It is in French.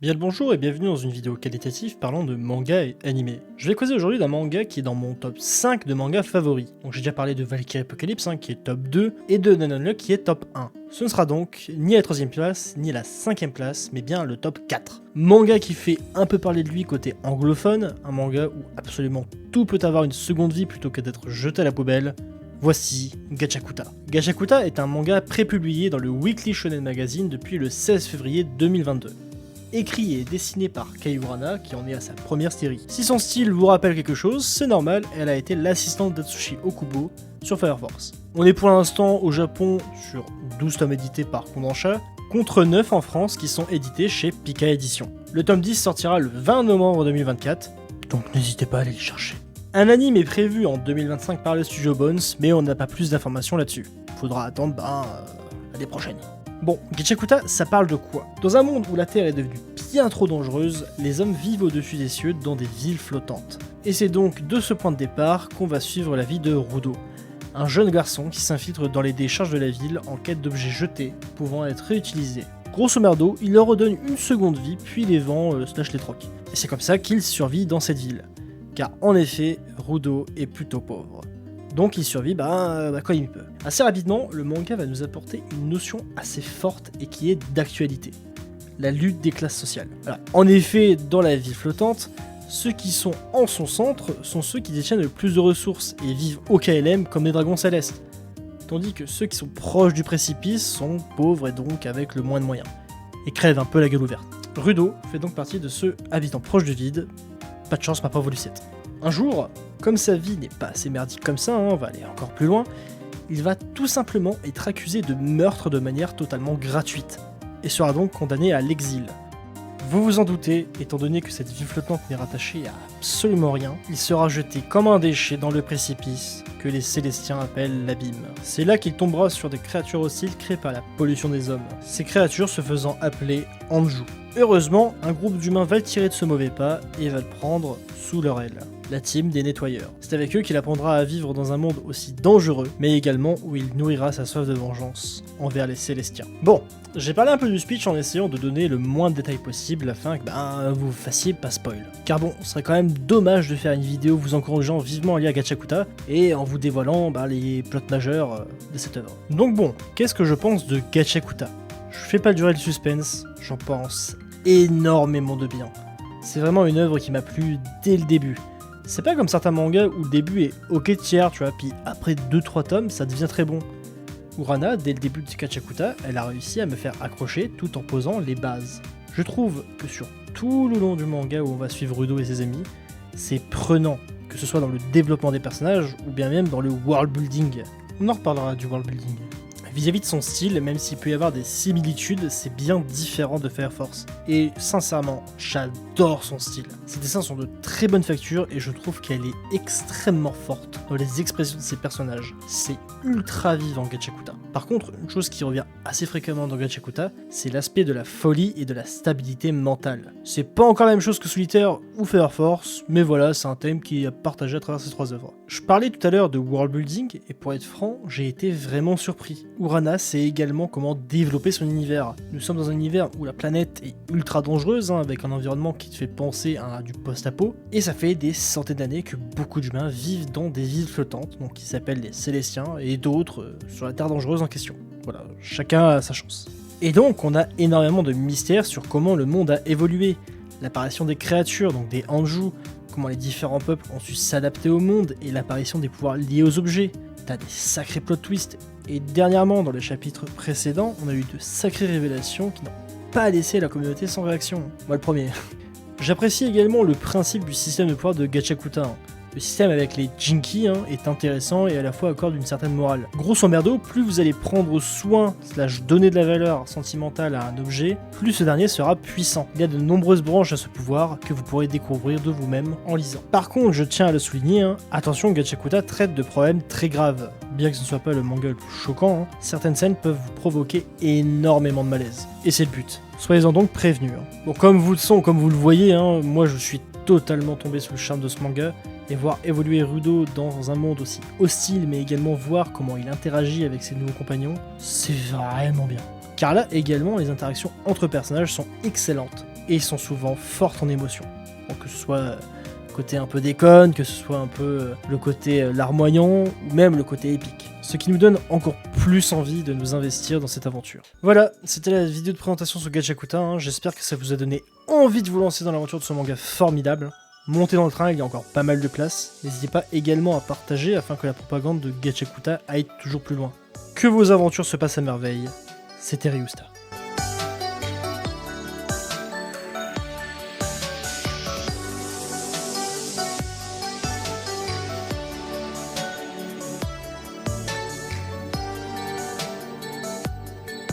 Bien le bonjour et bienvenue dans une vidéo qualitative parlant de manga et animé. Je vais causer aujourd'hui d'un manga qui est dans mon top 5 de mangas favoris. Donc j'ai déjà parlé de Valkyrie Apocalypse qui est top 2 et de Nanonlock qui est top 1. Ce ne sera donc ni la 3ème place ni la 5ème place mais bien le top 4. Manga qui fait un peu parler de lui côté anglophone, un manga où absolument tout peut avoir une seconde vie plutôt que d'être jeté à la poubelle. Voici Gachakuta. Gachakuta est un manga prépublié dans le Weekly Shonen Magazine depuis le 16 février 2022. Écrit et dessiné par Kei Urana, qui en est à sa première série. Si son style vous rappelle quelque chose, c'est normal, elle a été l'assistante d'Atsushi Okubo sur Fire Force. On est pour l'instant au Japon sur 12 tomes édités par Kodansha, contre 9 en France qui sont édités chez Pika Édition. Le tome 10 sortira le 20 novembre 2024, donc n'hésitez pas à aller le chercher. Un anime est prévu en 2025 par le studio Bones, mais on n'a pas plus d'informations là-dessus. Faudra attendre l'année prochaine. Bon, Gachakuta, ça parle de quoi? Dans un monde où la Terre est devenue bien trop dangereuse, les hommes vivent au-dessus des cieux dans des villes flottantes. Et c'est donc de ce point de départ qu'on va suivre la vie de Rudo, un jeune garçon qui s'infiltre dans les décharges de la ville en quête d'objets jetés pouvant être réutilisés. Grosso merdo, il leur redonne une seconde vie puis les vend / les troque. Et c'est comme ça qu'il survit dans cette ville. Car en effet, Rudo est plutôt pauvre. Donc il survit quand il peut. Assez rapidement, le manga va nous apporter une notion assez forte et qui est d'actualité. La lutte des classes sociales. Voilà. En effet, dans la ville flottante, ceux qui sont en son centre sont ceux qui détiennent le plus de ressources et vivent au KLM comme des dragons célestes. Tandis que ceux qui sont proches du précipice sont pauvres et donc avec le moins de moyens. Et crèvent un peu la gueule ouverte. Rudo fait donc partie de ceux habitant proche du vide. Pas de chance ma pauvre Lucette. Un jour, comme sa vie n'est pas assez merdique comme ça, on va aller encore plus loin, il va tout simplement être accusé de meurtre de manière totalement gratuite, et sera donc condamné à l'exil. Vous vous en doutez, étant donné que cette vie flottante n'est rattachée à absolument rien, il sera jeté comme un déchet dans le précipice que les Célestiens appellent l'abîme. C'est là qu'il tombera sur des créatures hostiles créées par la pollution des hommes, ces créatures se faisant appeler Anju. Heureusement, un groupe d'humains va le tirer de ce mauvais pas et va le prendre sous leur aile. La team des nettoyeurs. C'est avec eux qu'il apprendra à vivre dans un monde aussi dangereux, mais également où il nourrira sa soif de vengeance envers les Célestiens. Bon, j'ai parlé un peu du speech en essayant de donner le moins de détails possible afin que vous fassiez pas spoil. Car bon, ce serait quand même dommage de faire une vidéo vous encourageant vivement à lire Gachakuta et en vous dévoilant les plots majeurs de cette œuvre. Donc bon, qu'est-ce que je pense de Gachakuta? Je fais pas durer le suspense, j'en pense énormément de bien. C'est vraiment une œuvre qui m'a plu dès le début. C'est pas comme certains mangas où le début est ok tiers, tu vois, puis après 2-3 tomes, ça devient très bon. Urana, dès le début de Gachakuta, elle a réussi à me faire accrocher tout en posant les bases. Je trouve que sur tout le long du manga où on va suivre Rudo et ses amis, c'est prenant, que ce soit dans le développement des personnages ou bien même dans le world building. On en reparlera du world building. Vis-à-vis de son style, même s'il peut y avoir des similitudes, c'est bien différent de Fire Force. Et sincèrement, j'adore son style. Ses dessins sont de très bonne facture et je trouve qu'elle est extrêmement forte dans les expressions de ses personnages. C'est ultra vivant Gachakuta. Par contre, une chose qui revient assez fréquemment dans Gachakuta, c'est l'aspect de la folie et de la stabilité mentale. C'est pas encore la même chose que Solitaire ou Fire Force, mais voilà, c'est un thème qui est partagé à travers ces 3 œuvres. Je parlais tout à l'heure de world building et pour être franc, j'ai été vraiment surpris. Urana sait également comment développer son univers. Nous sommes dans un univers où la planète est ultra dangereuse, avec un environnement qui te fait penser à du post-apo, et ça fait des centaines d'années que beaucoup d'humains vivent dans des villes flottantes, donc qui s'appellent les Célestiens, et d'autres sur la Terre dangereuse en question. Voilà, chacun a sa chance. Et donc on a énormément de mystères sur comment le monde a évolué, l'apparition des créatures, donc des Anju, comment les différents peuples ont su s'adapter au monde, et l'apparition des pouvoirs liés aux objets. T'as des sacrés plot twists, et dernièrement dans les chapitres précédents, on a eu de sacrées révélations qui n'ont pas laissé la communauté sans réaction. Moi le premier. J'apprécie également le principe du système de pouvoir de Gachakuta. Le système avec les Jinki est intéressant et à la fois accorde une certaine morale. Grosso merdo, plus vous allez prendre soin / donner de la valeur sentimentale à un objet, plus ce dernier sera puissant. Il y a de nombreuses branches à ce pouvoir que vous pourrez découvrir de vous-même en lisant. Par contre, je tiens à le souligner, attention, Gachakuta traite de problèmes très graves. Bien que ce ne soit pas le manga le plus choquant, certaines scènes peuvent vous provoquer énormément de malaise. Et c'est le but. Soyez-en donc prévenus. Bon, comme vous le voyez, moi je suis totalement tombé sous le charme de ce manga. Et voir évoluer Rudo dans un monde aussi hostile, mais également voir comment il interagit avec ses nouveaux compagnons, c'est vraiment bien. Car là également, les interactions entre personnages sont excellentes. et sont souvent fortes en émotion. Donc que ce soit côté un peu déconne, que ce soit un peu le côté larmoyant, ou même le côté épique. Ce qui nous donne encore plus envie de nous investir dans cette aventure. Voilà, c'était la vidéo de présentation sur Gachakuta, hein. J'espère que ça vous a donné envie de vous lancer dans l'aventure de ce manga formidable. Montez dans le train, il y a encore pas mal de place. N'hésitez pas également à partager afin que la propagande de Gachakuta aille toujours plus loin. Que vos aventures se passent à merveille. C'était Ryusta.